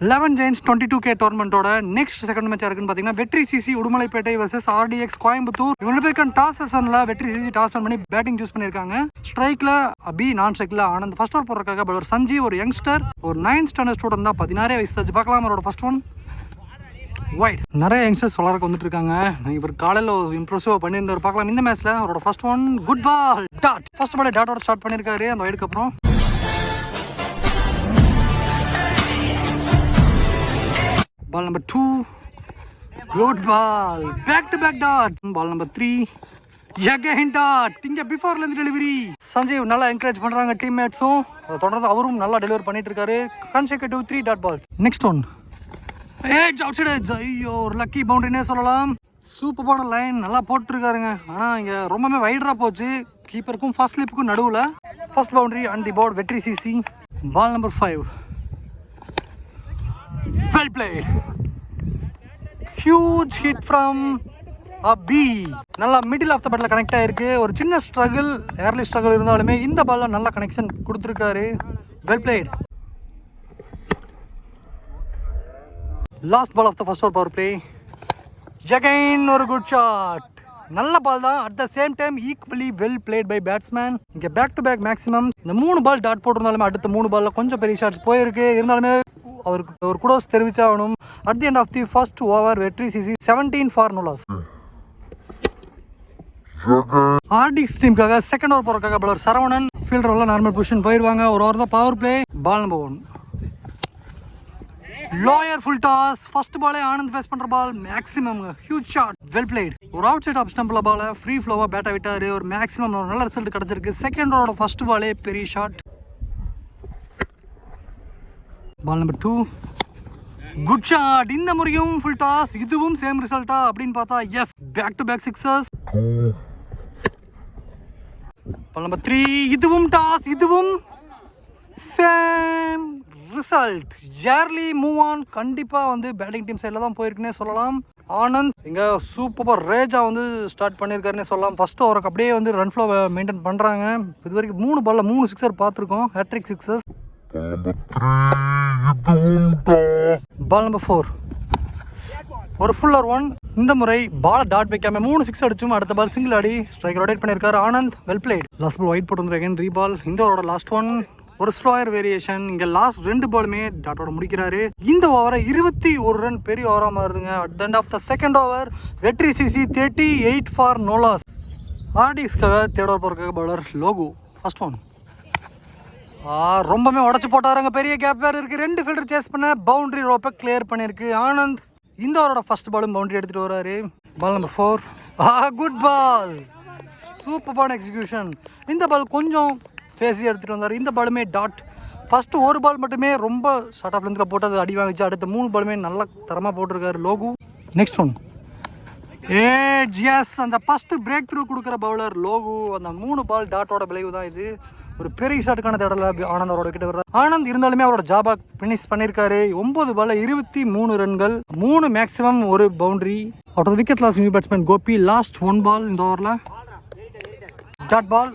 11 Giants 22K டோர்னமெண்ட்டோட next second match இருக்குன்னு பார்த்தீங்கன்னா Vetri CC Udumalaipettai versus RDX Coimbatore. இவங்க பேருக்கான டாஸ் செஷனில் வெற்றி சிசி டாஸ் பண்ணி பேட்டிங் சூஸ் பண்ணியிருக்காங்க. ஸ்ட்ரைக்கில் அபி, நான் ஸ்ட்ரைக்கில் ஆனந்த். ஃபர்ஸ்ட் ஓவர் போடுறதுக்காக பவுலர் சஞ்சீவ், ஒரு யங்ஸ்டர், ஒரு 9th ஸ்டாண்டர்ட் ஸ்டூடெண்ட் தான், 16 வயசு தாச்சு. பார்க்கலாம் அவரோட ஃபர்ஸ்ட் ஒன் வைட். நிறைய யங்ஸ்டர்ஸ் வளர்க்க வந்துட்டு இருக்காங்க. இவர் காலையில் இம்ப்ரெசிவாக பண்ணியிருந்தவர். பார்க்கலாம் இந்த மேட்ச்சில் அவரோட first one good ball dot. First ball டாட்டோட ஸ்டார்ட் பண்ணியிருக்காரு அந்த வைடுக்கு அப்புறம். Ball number 2, good ball, back to back dot. Ball number 3, again dot. இங்க before length delivery. சஞ்சீவ் நல்லா என்கரேஜ் பண்றாங்க டீம்மேட்ஸும். தொடர்ந்து அவரும் நல்லா டெலிவர் பண்ணிட்டு இருக்காரு. consecutive 3 dot balls. Next one, edge outside edge. ஐயோ, ஒரு லக்கி பவுண்டரினே சொல்லலாம். சூப்பரான லைன் நல்லா போட்டுருக்காருங்க. ஆனால் இங்கே ரொம்பவே வைடராக போச்சு. கீப்பருக்கும் ஃபர்ஸ்ட் ஸ்லிப்புக்கும் நடுவில். First boundary and the board Vetri CC. Ball number 5, well played, huge hit from Abi. நல்லா மிடில் ஆஃப் த பேட்டில் கனெக்ட் ஆகிருக்கு. ஒரு சின்ன ஸ்ட்ரகிள், ஏர்லி ஸ்ட்ரகிள் இருந்தாலுமே இந்த பாலில் நல்ல கனெக்ஷன் கொடுத்துருக்காரு. well played. Last ball of the first over power play. again ஒரு குட் ஷாட். நல்ல பால் தான், at the same time equally well played by batsman. இங்கே பேக் டு பேக் மேக்ஸிமம் இந்த 3 பால் டாட் போட்டிருந்தாலுமே அடுத்த 3 பாலில் கொஞ்சம் பெரிய ஷாட்ஸ் போயிருக்கு. இருந்தாலுமே அவருக்கு ஒரு குடோஸ் தெரிவிச்சாகணும். At the end of the first over Vetri CC 17 for no loss. RDX டீமுக்காக செகண்ட் ஓவர் போறதுக்காக பவுலர் சரவணன். ஃபீல்டர் எல்லாம் நார்மல் பொசிஷன் போயிடுவாங்க. ஒரு ஓவர் தான் power play. Ball number 1, lower full toss. First பாலே ஆனந்த் ஃபேஸ் பண்ற ball maximum huge shot, well played. ஒரு out side off ஸ்டம்பில் பாலை ஃப்ரீ ஃப்ளோவா பேட்டை விட்டாரு. ஒரு மேக்ஸிமம் ஒரு நல்ல ரிசல்ட் கிடைச்சிருக்கு. செகண்ட் ஓவரோட ஃபர்ஸ்ட் பாலே பெரிய shot. Ball number 2, good shot. இந்த முறையும் ஃபுல் டாஸ். இதுவும் சேம் ரிசல்ட்டா அப்படின்னு பார்த்தா yes, back to back sixers. Ball number 3, இதுவும் டாஸ், இதுவும் சேம் ரிசல்ட். ஜேர்லி மூவ் ஆன். கண்டிப்பாக வந்து பேட்டிங் டீம் சைடில் தான் போயிருக்குன்னே சொல்லலாம். ஆனந்த் இங்கே சூப்பர் ரேஜாக வந்து ஸ்டார்ட் பண்ணியிருக்காருன்னே சொல்லலாம். ஃபர்ஸ்ட் ஓவருக்கு அப்படியே வந்து ரன் ஃப்ளோ மெயின்டைன் பண்ணுறாங்க. இது வரைக்கும் 3 பாலில் 3 சிக்ஸர் பார்த்துருக்கோம், ஹேட்ரிக் சிக்ஸர்ஸ். பால் நம்பர் 4, ஒரு ஃபுல்லர் ஒன். இந்த முறை பால் டாட் வைக்காம 3 சிக்ஸ் அடிச்சும் அடுத்த பால் சிங்கிள் ஆடி ஸ்ட்ரைக் ரொட்டேட் பண்ணியிருக்காரு Anand. Well played. Last ball wide போட்டு வந்து அகைன் ரீபால். இந்த ஓவரோட லாஸ்ட் ஒன் ஒரு ஸ்லோயர் வேரியேஷன். இங்கே லாஸ்ட் 2 பாலுமே டாட்டோட முடிக்கிறாரு. இந்த ஓவரை 21 ரன் பெரிய ஓவராக மாறுதுங்க. At the end of the second over Vetri CC 38 for no loss. RDXக்காக தேர்ட் ஓவர் போறதுக்காக பவுலர் லோகு. ஃபர்ஸ்ட் ஒன் ரொம்பவே உடச்சு போட்டாருங்க. பெரிய கேப் வேறு இருக்குது. 2 ஃபீல்டர் சேஸ் பண்ண பவுண்டரி ரோப்பை கிளியர் பண்ணியிருக்கு ஆனந்த். இந்த ஓவரோட ஃபர்ஸ்ட் பாலும் பவுண்டரி எடுத்துகிட்டு வராரு. பால் நம்பர் 4, குட் பால், சூப்பரான எக்ஸிக்யூஷன். இந்த பால் கொஞ்சம் ஃபேஸி எடுத்துகிட்டு வந்தார். இந்த பாலுமே டாட். ஃபஸ்ட்டு ஒரு பால் மட்டுமே ரொம்ப ஷார்ட் ஆஃப் லென்த்தில் போட்டு அது அடி வாங்கிச்சு. அடுத்த 3 பாலுமே நல்லா தரமாக போட்டிருக்காரு லோகு. நெக்ஸ்ட் ஒன் எஸ், அந்த ஃபஸ்ட்டு பிரேக் த்ரூ கொடுக்குற பவுலர் லோகு. அந்த 3 பால் டாட்டோட விளைவு தான் இது. ஒரு பெரிய ஷாட்டுக்கான தேடல ஆனந்த் அவரோட கிட்ட வர்றாரு. ஆனந்த் இருந்தாலுமே அவரோட ஜாபா ஃபினிஷ் பண்ணியிருக்காரு. 9 பால்ல 23 ரன்கள், 3 மேக்ஸிமம், ஒரு பவுண்டரி. அவரோட wicket loss new batsman Gopi. Last 1 ball இந்த ஓவரில் டாட் பால்.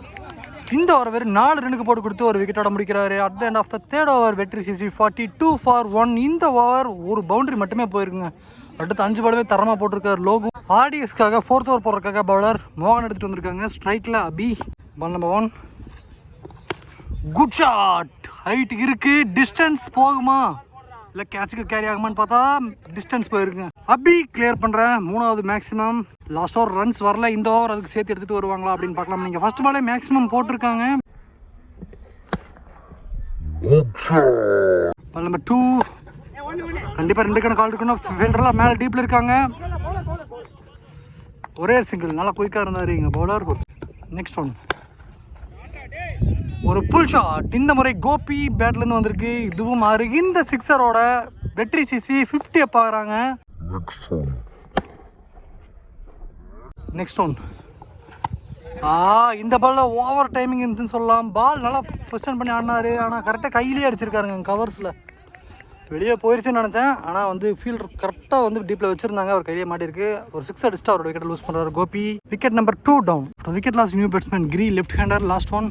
இந்த ஓவர் வெறும் 4 ரன்னுக்கு போட்டு கொடுத்து ஒரு விக்கெட்டோட முடிக்கிறாரு. At the end of the third over Vetri CC 42 for 1. இந்த ஓவர் ஒரு பவுண்டரி மட்டுமே போயிருக்குங்க. அடுத்து 5 பாலுமே தரமாக போட்டிருக்காரு லோகு. RDXக்காக 4th ஓவர் போடுறதுக்காக பவுலர் மோகன் எடுத்துகிட்டு வந்திருக்காங்க. ஸ்ட்ரைக்கில் Abhi. Ball number 1, good shot. Height இருக்கு, டிஸ்டன்ஸ் போகுமா இல்லை கேட்சுக்கு கேரி ஆகுமான்னு பார்த்தா டிஸ்டன்ஸ் போயிருக்குங்க. அபி கிளியர் பண்ணுறேன். 3வது மேக்ஸிமம். லாஸ்ட் ஓவர் ரன்ஸ் வரல. இந்த ஓவர் அதுக்கு சேர்த்து எடுத்துகிட்டு வருவாங்களா அப்படின்னு பார்க்கலாம். நீங்கள் ஃபர்ஸ்ட் பாலே மேக்ஸிமம் போட்டிருக்காங்க. பால் நம்பர் 2, கண்டிப்பாக 2 கணக்கு கால் இருக்கணும். ஃபீல்டர்லாம் மேலே டீப்பில் இருக்காங்க. ஒரே சிங்கிள் நல்லா குயிக்காக இருந்தார் இங்கே பவுலர். நெக்ஸ்ட் ஒன் ஒரு புல் ஷாட். இந்த முறை கோபி பேட்லேருந்து வந்திருக்கு. இதுவும் மாறு. இந்த சிக்ஸரோட வெற்றி சிசி 50 அப் ஆகிறாங்க. நெக்ஸ்ட் ஒன் இந்த பாலில் ஓவர் டைமிங் இருந்துன்னு சொல்லலாம். பால் நல்லா பொசிஷன் பண்ணி ஆடினாரு. ஆனால் கரெக்டாக கையிலேயே அடிச்சிருக்காருங்க. கவர்ஸில் வெளியே போயிடுச்சுன்னு நினச்சேன். ஆனால் வந்து ஃபீல்டர் கரெக்டாக வந்து டீப்பில் வச்சுருந்தாங்க. அவர் கையிலே மாட்டிருக்கு. ஒரு 6 அடிச்சுட்டு அவரோட விக்கெட் லூஸ் பண்ணுறாரு Gopi. Wicket number 2 down. Wicket loss new batsman Giri left hander. Last one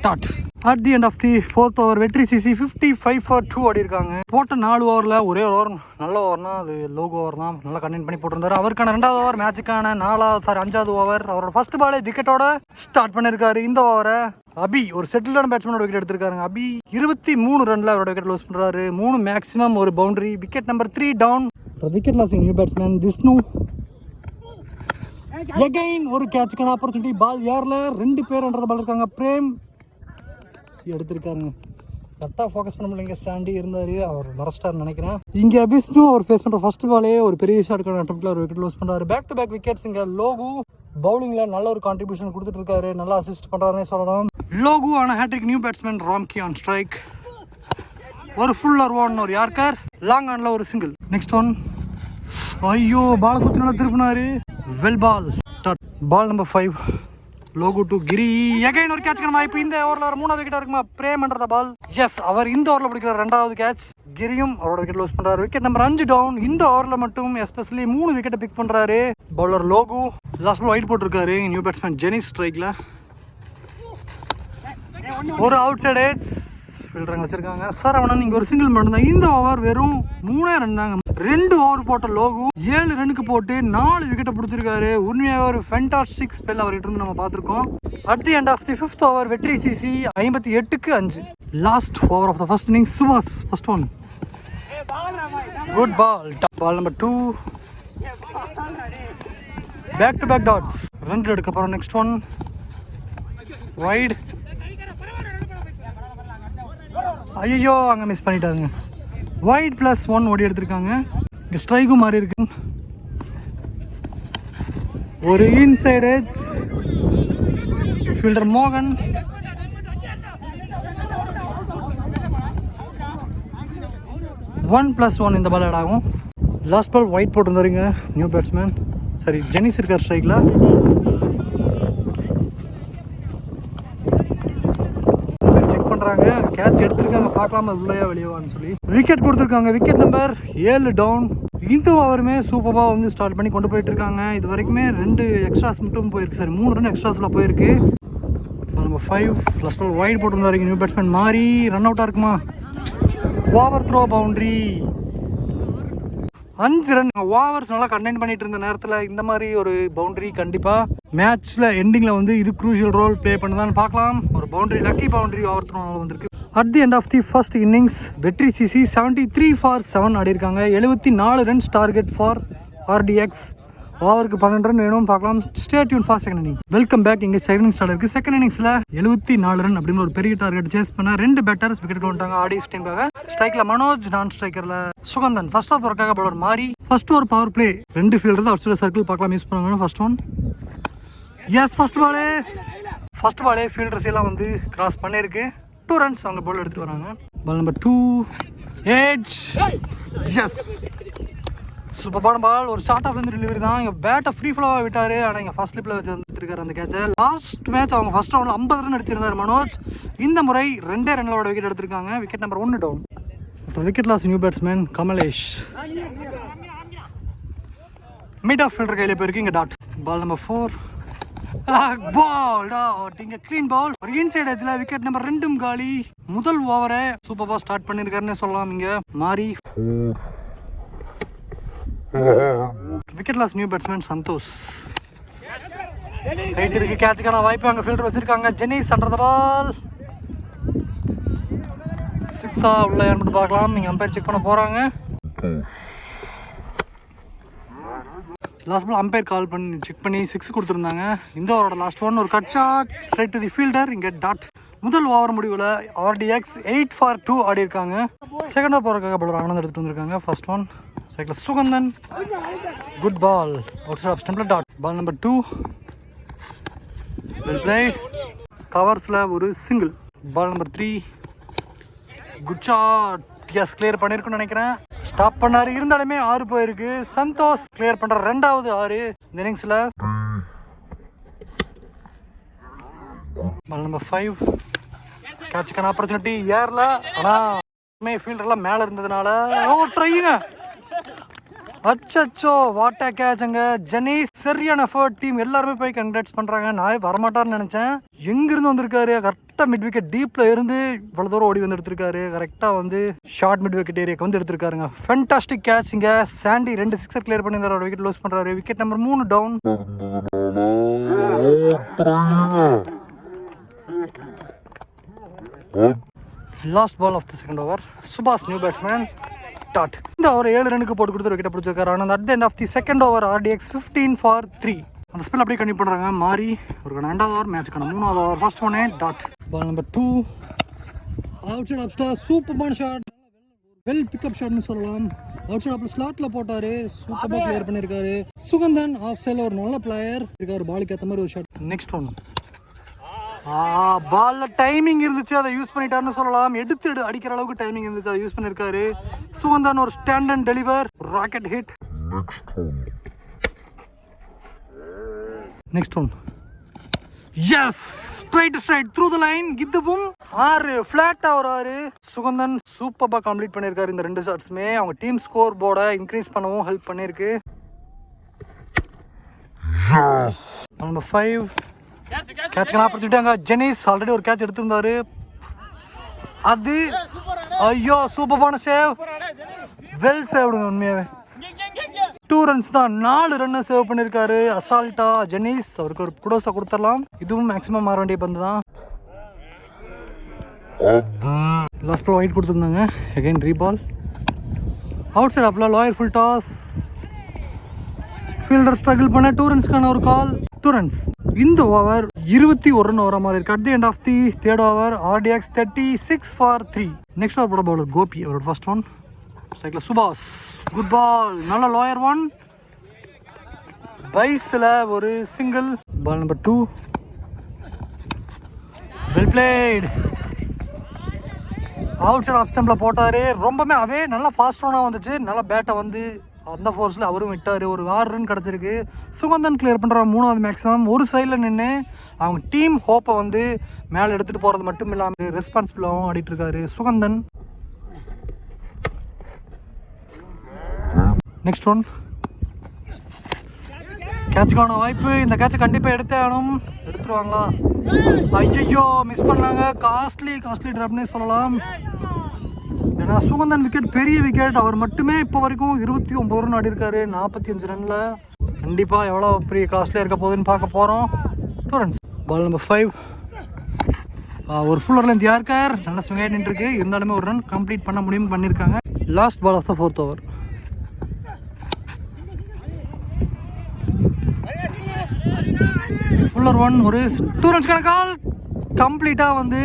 dot. At the end of the 4th over Vetri CC 55 for 2 ஆடி இருக்காங்க. போட்ட 4 ஓவரில் ஒரே ஒரு ஓவர் நல்ல ஓவர்னா அது லோகோ ஓவர் தான், நல்லா கண்டெயின் பண்ணி போட்டிருந்தாரு. அவருக்கான 2வது ஓவர் மேட்சுக்கான 5வது ஓவர் அவரோட ஃபர்ஸ்ட் பாலே விக்கெட்டோட ஸ்டார்ட் பண்ணியிருக்காரு. இந்த ஓவரை அபி ஒரு செட்டில்டான பேட்ஸ்மேனோட விக்கெட் எடுத்திருக்காங்க. அபி 23 ரன்ல அவரோட விக்கெட் லூஸ் பண்றாரு. 3 மேக்ஸிமம் ஒரு boundary. Wicket number 3 down. Wicket losing new batsman Vishnu. Again ஒரு கேட்சுக்கான ஆப்பர்ச்சுனிட்டி. பால் ஏர்ல 2 பேர் என்ற பால் இருக்காங்க. பிரேம் எடுத்திருக்காருங்க. கரெக்டாக ஃபோக்கஸ் பண்ண முடியல. சாண்டி இருந்தார், அவர் மரஸ்டார்னு நினைக்கிறேன். இங்கே விஷ்ணு அவர் ஃபேஸ் பண்ணுற ஃபர்ஸ்ட் பாலே ஒரு பெரிய ஷாட்டுக்கான அட்டம்ப்ட்ல ஒரு விக்கெட் லூஸ் பண்ணுறாரு. Back to back wickets. இங்கே லோகு பவுலிங்கில் நல்ல ஒரு கான்ட்ரிபியூஷன் கொடுத்துட்டு இருக்காரு, நல்லா அசிஸ்ட் பண்ணுறாருன்னே சொல்லலாம். லோகு ஆன hattrick. New batsman Ramki on strike. ஒரு ஃபுல்லர் ஒன், ஒரு யார்கர், லாங் ஆன்ல ஒரு சிங்கிள். Next one. ஐயோ பால் குத்தி நல்லா திருப்பினாரு. Well ball. Ball number 5 Logu to Giri. Again ஒரு கேட்சுக்கான வாய்ப்பு. இந்த ஓவரில் ஒரு 3வது விக்கெட் இருக்குமா பிரேம் என்ற பால். எஸ், அவர் இந்த ஓவரில் பிடிக்கிற 2வது கேட்ச். கிரியும் அவரோட விக்கெட் லூஸ் பண்றாரு. Wicket number 5 down. இந்த ஓவரில் மட்டும் எஸ்பெஷலி 3 விக்கெட்டை பிக் பண்றாரு. Bowler Logu last ball wide போட்டிருக்காரு. நியூ பேட்ஸ்மேன் ஜெனிஸ் ஸ்ட்ரைக்ல ஒரு அவுட் சைட் எட்ஜ் ஃபீல்டருங்க வச்சிருக்காங்க. சரவணன் இங்கே ஒரு சிங்கிள் மட்டும்தான். இந்த ஓவர் வெறும் 3 ரன் தாங்க. 2 ஓவர் போட்ட லோகு 7 ரன்னுக்கு போட்டு 4 விக்கெட்டை பிடிச்சிருக்காரு. உண்மையாக ஒரு ஃபென்டாஸ்டிக் ஸ்பெல் அவர்கிட்ட இருந்து நம்ம பார்த்துருக்கோம். At the end of the 5th over Vetri CC 58க்கு 5. Last over of the first innings. சுபாஷ் first one. Good ball. Ball number 2. Back to back dots. 2 எடுக்க போகிறோம். Next one wide. ஐயோ அங்கே மிஸ் பண்ணிட்டாங்க. வைட் +1 ஓடி எடுத்திருக்காங்க. இங்கே ஸ்ட்ரைக்கும் மாறி இருக்கு. ஒரு இன்சைட் எட்ஜ். ஃபீல்டர் மோகன். +1 இந்த பால் ஆட் ஆகும். லாஸ்ட் பால் ஒயிட் போட்டுருந்தாருங்க நியூ பேட்ஸ்மேன். சரி, ஜெனிஸ் இருக்கார் ஸ்ட்ரைக்கில். கேட்ச் எடுத்திருக்காங்க, பார்க்கலாமா உள்ளையா வெளியவான்னு சொல்லி. விக்கெட் கொடுத்துருக்காங்க. Wicket number 7 down. இந்த ஓவருமே சூப்பராக வந்து ஸ்டார்ட் பண்ணி கொண்டு போயிட்டு இருக்காங்க. இது வரைக்குமே 2 எக்ஸ்ட்ராஸ் மட்டும் போயிருக்கு. சரி, 3 ரன் எக்ஸ்ட்ராஸில் போயிருக்கு. நம்பர் 5 லாஸ்ட் பால் வைட் போட்டுருந்தாரு நியூ பேட்ஸ்மேன். மாறி ரன் அவுட்டாக இருக்குமா? Over throw boundary. 5 run. Overs நல்லா கண்டெயின் பண்ணிட்டு இருந்த நேரத்தில் இந்த மாதிரி ஒரு பவுண்டரி கண்டிப்பாக மேட்ச்சில் எண்டிங்கில் வந்து இது க்ரூஷியல் ரோல் ப்ளே பண்ணுதான்னு பார்க்கலாம். ஒரு பவுண்டரி, லக்கி பவுண்டரி ஓவர் த்ரோனால வந்திருக்கு. At the end of the first innings Vetri CC 73 for 7 ஆடி இருக்காங்க. 74 ரன்ஸ் டார்கெட் ஃபார் ஆர்டிஎக்ஸ். ஓவருக்கு 12 ரன் வேணும், பார்க்கலாம். Stay tune for second innings. Welcome back. இங்கே செகண்ட் இன்னிங்ஸ் ஸ்டார்ட் இருக்குது. செகண்ட் இன்னிங்ஸில் 74 ரன் அப்படின்னு ஒரு பெரிய டார்கெட் சேஸ் பண்ண 2 பேட்டர்ஸ் விக்கெட் வந்துட்டாங்க ஆடியன்ஸ் டீமுக்காக. ஸ்ட்ரைக்கில் மனோஜ், நான் ஸ்ட்ரைக்கரில் சுகந்தன். ஃபர்ஸ்ட் ஓவர் போறக்காக பவுலர் மாறி. First over power play. 2 fielder தான் அவுட் சர்க்கிள் பார்க்கலாம் யூஸ் பண்ணுவாங்க. First one. எஸ், ஃபர்ஸ்ட் பாலே ஃபீல்டர்ஸ் எல்லாம் வந்து கிராஸ் பண்ணியிருக்கு. 2 ரன்ஸ் அவங்க பால் எடுத்துட்டு வராங்க. பால் நம்பர் 2 எட்ஜ். எஸ், சூப்பரான பால். ஒரு ஷார்ட் ஆஃப் வந்து டெலிவரி தான். இங்கே பேட்டை ஃப்ரீ ஃப்ளோவாக விட்டார். ஆனால் இங்கே ஃபர்ஸ்ட் ஸ்லிப்பில் வச்சுருக்காரு அந்த கேட்சை. லாஸ்ட் மேட்ச் அவங்க ஃபர்ஸ்ட் ரவுண்டில் 50 ரன் எடுத்திருந்தார் மனோஜ். இந்த முறை 2 ரன்களோட விக்கெட் எடுத்திருக்காங்க. Wicket number 1 down. Wicket loss new batsman Kamlesh. Mid off fielder கையில் போயிருக்கு. இங்கே dot. Ball number 4 ball out. இங்க க்ளீன் பால். ஒரு இன்சைட் எட்ஜ்ல விக்கெட் நம்பர் 2 காலி. முதல் ஓவரை சூப்பரா ஸ்டார்ட் பண்ணிருக்காருன்னு சொல்லலாம். இங்க மாறி. Wicket loss new batsman Santhosh. Right இருக்கு. கேட்சுக்கான வாய்ப்பு அங்க ஃபீல்டர் வச்சிருக்காங்க. ஜெனிஸ் அண்டர் த பால். 6 உள்ள மட்டும் பார்க்கலாம். நீங்க அம்பையர் செக் பண்ண போறாங்க. லாஸ்ட் பால் அம்பையர் கால் பண்ணி செக் பண்ணி 6 கொடுத்துருந்தாங்க. இந்த ஓவரோட லாஸ்ட் ஒன். ஒரு cut shot straight to the fielder. இங்கே டாட். முதல் ஓவர் முடிவில் ஆர்டிஎக்ஸ் 8 for 2 ஆடி இருக்காங்க. செகண்ட் ஓவர் போகிறதுக்காக பவுலர் ஆனந்த் எடுத்துட்டு வந்திருக்காங்க. First one. சைக்கிள் Suganthan. Good ball. Outside off ஸ்டம்பில் dot. Ball number 2 well played. கவர்ஸில் ஒரு single. Ball number 3 good shot. Yes, clear பண்ணியிருக்குன்னு நினைக்கிறேன். ஸ்டாப் பண்ணாரு. இருந்தாலுமே 6 போயிருக்கு. சந்தோஷ் கிளியர் பண்ற 2வது 6 இந்த இன்னிங்ஸ்ல. பால் நம்பர் 5 கேட்சுக்கான ஆப்பர்ச்சுனிட்டி ஏர்ல. ஆனா ஃபீல்டர்லாம் மேல இருந்ததுனால ட்ரைங்க அச்சோ வாட் அ கேட்ச்ங்க. ஜெனீஸ் சரியான எஃபர்ட். டீம் எல்லாருமே போய் கங்க்ராட்ஸ் பண்றாங்க. நான் வரமாட்டார்னு நினைச்சேன். எங்கிருந்து வந்திருக்காரு, கரெக்டா மிட் விக்கெட் டீப்ல இருந்து இவ்வளவு தூரம் ஓடி வந்து எடுத்திருக்காரு. கரெக்டா வந்து ஷார்ட் மிட் விக்கெட் ஏரியாக்கு வந்து எடுத்திருக்காருங்க. ஃபேண்டாஸ்டிக் கேட்ச்ங்க. சாண்டி 2 சிக்ஸர் கிளியர் பண்ணி இந்த விக்கெட் லூஸ் பண்றாரு. Wicket number 3 down. Last ball of the second over. Subash new batsman dot. இந்த ஓவர் 7 ரனுக்கு போட்டு கொடுத்து விக்கெட் பிடிச்சிருக்காரு. ஆனால் at the end of the second over RDX 15 for 3. அந்த ஸ்பெல் அப்படியே கண்டினியூ பண்ணுறாங்க. மாறி ஒரு 2வது ஓவர், மேட்சுக்கான 3வது ஓவர். ஃபர்ஸ்ட் ஒன்னே dot. Ball number 2 outside off star. சூப்பர்பான ஷாட், வெல் பிக்கப் ஷாட்னு சொல்லலாம். அவுட் சைட் ஆஃப் ஸ்லாட்ல போட்டாரு. சூப்பராக கிளியர் பண்ணியிருக்காரு. சுகந்தன் ஆஃப் சைடில் ஒரு நல்ல பிளேயர் இருக்காரு. பாலுக்கு ஏற்ற மாதிரி ஒரு ஷாட். நெக்ஸ்ட் ஒன் பால்ல டைமிங் இருந்துச்சு, அதை யூஸ் பண்ணிட்டாருன்னு சொல்லலாம். எடுத்து அடிக்கிற அளவுக்கு டைமிங் இருந்துச்சு, அதை யூஸ் பண்ணிருக்காரு. சுகந்தன் ஒரு stand and deliver rocket hit. Next one is straight through the line. இதுவும் 6 ஃபிளாட்டா வராரு. சுகந்தன் சூப்பரா கம்ப்ளீட் பண்ணிருக்காரு. இந்த 2 ஷாட்ஸுமே அவங்க டீம் ஸ்கோர் போர்டை இன்க்ரீஸ் பண்ணவும் ஹெல்ப் பண்ணிருக்கு. நம்பர் 5 கேட்ச்க்கான ஆப்பர்ச்சுனிட்டிங்க. ஜெனீஸ் ஆல்ரெடி ஒரு கேட்ச் எடுத்திருந்தாரு. அது ஐயோ சூப்பரான சேவ், வெல் சேவ்டுங்க. உண்மையாவே 2 ரன்ஸ் தான், 4 ரன்னை சேவ் பண்ணியிருக்காரு அசால்ட்டா ஜெனீஸ். அவருக்கு ஒரு குடோஸை கொடுத்துடலாம். இதுவும் மேக்ஸிமம் மாற வேண்டிய பந்து தான். லாஸ்ட் பால் ஒயிட் கொடுத்துருந்தாங்க. Again reball. அவுட் சைட் ஆப்ல lower full toss. Fielder struggle பண்ண 2 ரன்ஸ்க்கான ஒரு கால். 2 ரன்ஸ். இந்த ஓவர் 21 ரன் வர மாதிரி இருக்கு. At the end of the third over RDX 36 for 3. Next over போட பவுலர் கோபி. அவரோட ஃபர்ஸ்ட் ஒன் ஸ்ட்ரைக்ல சுபாஷ். குட் பால், நல்ல லாயர் ஒன். பைஸ்ல ஒரு single. Ball number 2 well played. Outside off ஸ்டம்ப்ல போட்டாரு. ரொம்பவே அவே நல்லா ஃபாஸ்ட் ரன்னா வந்துச்சு. நல்லா பேட்டை வந்து அந்த ஃபோர்ஸில் அவரும் விட்டார். ஒரு 6 ரன் கிடச்சிருக்கு. சுகந்தன் கிளியர் பண்ணுற 3வது மேக்ஸிமம். ஒரு சைடில் நின்று அவங்க டீம் ஹோப்பை வந்து மேலே எடுத்துகிட்டு போகிறது மட்டும் இல்லாமல் ரெஸ்பான்சிபிளாகவும் ஆடிட்டு இருக்காரு சுகந்தன். நெக்ஸ்ட் ஒன் கேட்சுக்கான வாய்ப்பு. இந்த கேட்சை கண்டிப்பாக எடுத்தே ஆகணும். எடுத்துருவாங்களா? ஐயோ மிஸ் பண்ணாங்க. காஸ்ட்லி ட்ராப்னே சொல்லலாம். ஏன்னா சுகந்தன் விக்கெட் பெரிய விக்கெட். அவர் மட்டுமே இப்போ வரைக்கும் 29 ரன் ஆடி இருக்காரு 45 ரன்ல. கண்டிப்பாக எவ்வளோ பெரிய காஸ்ட்லியாக இருக்க போகுதுன்னு பார்க்க போகிறோம். 2 ரன்ஸ். பால் நம்பர் 5 ஒரு ஃபுல் ஓவர்லேருந்து யாருக்கார் நல்ல ஸ்விங் ஆகிட்டு இருக்கு. இருந்தாலுமே ஒரு ரன் கம்ப்ளீட் பண்ண முடியும் பண்ணியிருக்காங்க. Last ball of the 4th over. Fuller one ஒரு 2 ரன்ஸ்க்கான கால். கம்ப்ளீட்டாக வந்து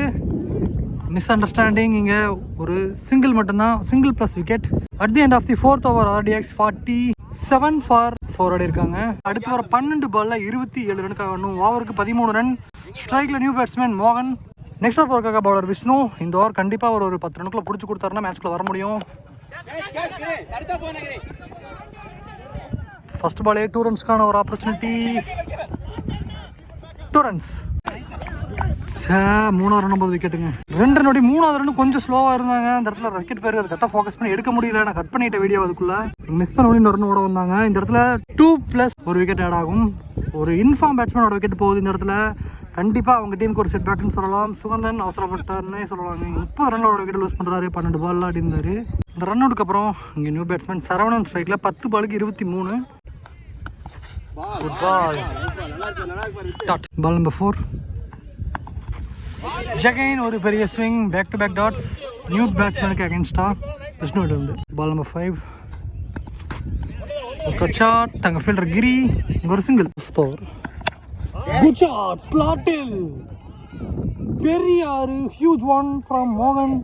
மிஸ் அண்டர்ஸ்டாண்டிங். இங்கே ஒரு சிங்கிள் மட்டும்தான், single plus wicket. At the end of the 4th over RDX 47 for 4 ஆடி இருக்காங்க. அடுத்து வர 12 பால்ல 27 ரனுக்காக வேணும். ஓவருக்கு 13 ரன். ஸ்ட்ரைக்ல நியூ பேட்ஸ்மேன் மோகன். நெக்ஸ்ட் ஓவர் போறதுக்காக பவுலர் விஷ்ணு. இந்த ஓவர் கண்டிப்பாக ஒரு 10 ரனுக்குள்ள பிடிச்சி கொடுத்தாருன்னா மேட்ச்க்குள்ள வர முடியும். ஃபர்ஸ்ட் பாலே 2 ரன்ஸ்க்கான ஒரு ஆப்பர்ச்சுனிட்டி. 2 ரன்ஸ். 3வது ரன் 9 விக்கெட்டுங்க. 2 ரன் ஓடி 3வது ரன் கொஞ்சம் ஸ்லோவாக இருந்தாங்க. அந்த இடத்துல விக்கெட் பேருக்கு அதை கரெக்டாக ஃபோக்கஸ் பண்ணி எடுக்க முடியல. நான் கட் பண்ணிட்ட வீடியோ அதுக்குள்ள மிஸ் பண்ண முடியும். 1 ரன் ஓட வந்தாங்க. இந்த இடத்துல 2+1 விக்கெட் ஆட் ஆகும். ஒரு இன்ஃபார்ம் பேட்ஸ்மேனோட விக்கெட் போகுது. இந்த இடத்துல கண்டிப்பாக அவங்க டீமுக்கு ஒரு செட் பேக்னு சொல்லலாம். சுகந்தன் அவசரப்பட்டார்னே சொல்லலாங்க. 30 ரன்னோட விக்கெட் லூஸ் பண்ணுறாரு. 12 பால் ஆடி இருந்தார். இந்த ரன் அவுட்டுக்கு அப்புறம் இங்கே நியூ பேட்ஸ்மேன் சரவணன் ஸ்ட்ரைக்கில் 10 பாலுக்கு 23. Good ball. Dot. Ball number 4 again ஒரு பெரிய swing. Back to back dots. New பேட்ஸ்மேனுக்கு அகேன்ஸ்டா விஷ்ணு வந்து. பால் நம்பர் 5 ஒரு ஷாட். தங்க ஃபீல்டர் கிரி. இங்கே ஒரு single. 5th over. Good shot ஸ்லாட்டில். பெரிய ஆறு ஹியூஜ் ஒன் ஃப்ரம் மோகன்.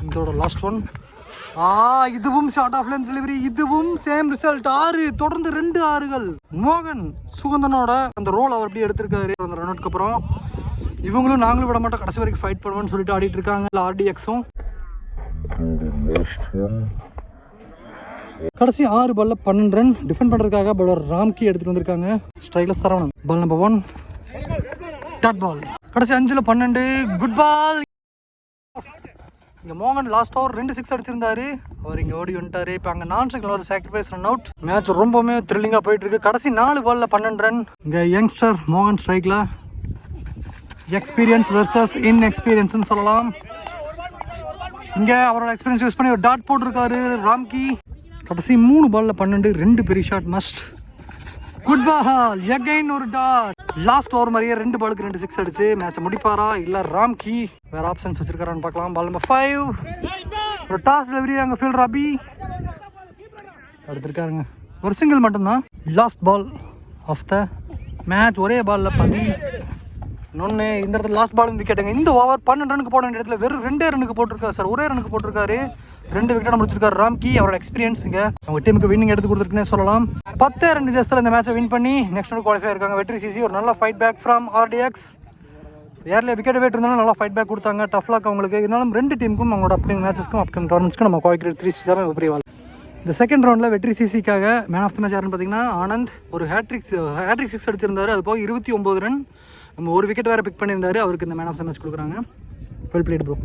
இதோட லாஸ்ட் ஒன். இதுவும் ஷார்ட் ஆஃப் லென்த் டெலிவரி. இதுவும் சேம் ரிசல்ட். 6 தொடர்ந்து 2 ஆறுகள். மோகன் சுகந்தனோட அந்த ரோல் அவர் அப்படியே எடுத்திருக்காரு. அந்த ரன் அவுட்க்கு அப்புறம் இவங்களும் நாங்களும் விட மாட்டோம், கடைசி வரைக்கும் ஃபைட் பண்ணுவோம்னு சொல்லிட்டு ஆடிட்டு இருக்காங்க RDXம். கடைசி 6 பால்ல 12 ரன். டிஃபெண்ட் பண்றதுக்காக பவுலர் ராம்கி எடுத்துட்டு வந்திருக்காங்க. ஸ்ட்ரைக்ல Saravanan. Ball number 1 dot ball. கடைசி 5ல 12. குட் பால். இங்கே மோகன் லாஸ்ட் ஓவர் 2 6 அடிச்சிருந்தாரு. அவர் இங்கே ஓடி வந்துட்டார். இப்போ அங்கே நான் ஸ்ட்ரைக்கில் ஒரு சாக்ரிஃபைஸ் ரன் அவுட். மேட்ச் ரொம்பவுமே த்ரில்லிங்காக போயிட்டுருக்கு. கடைசி 4 பாலில் 12 ரன். இங்கே யங்ஸ்டர் மோகன் ஸ்ட்ரைக்கில் எக்ஸ்பீரியன்ஸ் வெர்சஸ் இன்எக்ஸ்பீரியன்ஸ்னு சொல்லலாம். இங்கே அவரோட எக்ஸ்பீரியன்ஸ் யூஸ் பண்ணி ஒரு டாட் போட்டிருக்காரு ராம்கி. கடைசி 3 பாலில் 12, 2 பெரிய shot must. Good ball again ஒரு டாட். லாஸ்ட் ஓவர் மாதிரியே 2 பாலுக்கு 2 6 அடிச்சு மேட்சை முடிப்பாரா இல்லை ராம்கி வேறு ஆப்ஷன்ஸ் வச்சிருக்காரான்னு பார்க்கலாம். பால் நம்பர் 5 ஒரு டாஸ் டெலிவரி. அங்கே ஃபீல்டர் அபி எடுத்துருக்காருங்க. ஒரு சிங்கிள் மட்டும்தான். Last ball of the match. ஒரே பாலில் 10 இன்னொன்று. இந்த இடத்துல லாஸ்ட் பால் விக்கெட்டுங்க. இந்த ஓவர் 12 ரனுக்கு போட வேண்டிய இடத்துல வெறும் 2 ரனுக்கு போட்டிருக்காரு சார். ஒரே ரனுக்கு போட்டிருக்காரு. 2 விக்கெட் முடிச்சிருக்காரு ராம்கி. அவரோட எக்ஸ்பீரியன்ஸ் இங்கே அவங்க டீமுக்கு வின்னிங் எடுத்து கொடுத்துருக்குன்னே சொல்லலாம். 10 ரன் வித்தியாசத்தில் இந்த மேட்சை வின் பண்ணி நெக்ஸ்ட் ரவுண்ட் குவாலிஃபை இருக்காங்க. வெற்றி சிசி ஒரு நல்ல ஃபைட் பேக் ஃப்ரம் ஆர்டிஎக்ஸ். ஏர்லியாக விக்கெட் வெயிட் இருந்தாலும் நல்லா ஃபைட் பேக் கொடுத்தாங்க. டஃப் லாக் அவங்களுக்கு. இருந்தாலும் 2 டீமுக்கும் அவங்களோட அப்கமிங் மேட்சஸ்க்கும் அப்கமிங் டோர்னமெண்ட்ஸ்க்கும் நம்ம குவாலிஃபை 3 சிசி தான் பெரிய வாழ். இந்த செகண்ட் ரவுண்டில் வெற்றி சிசிக்காக மேன் ஆஃப் த மேட்ச் யாருன்னு பார்த்தீங்கன்னா ஆனந்த். ஒரு ஹேட்ரிக் 6 அடிச்சிருந்தாரு. அது போக 29 ரன். நம்ம ஒரு விக்கெட் வேறு பிக் பண்ணியிருந்தாரு. அவருக்கு இந்த மேன் ஆஃப் த மேட்ச் கொடுக்குறாங்க. Well plate bro.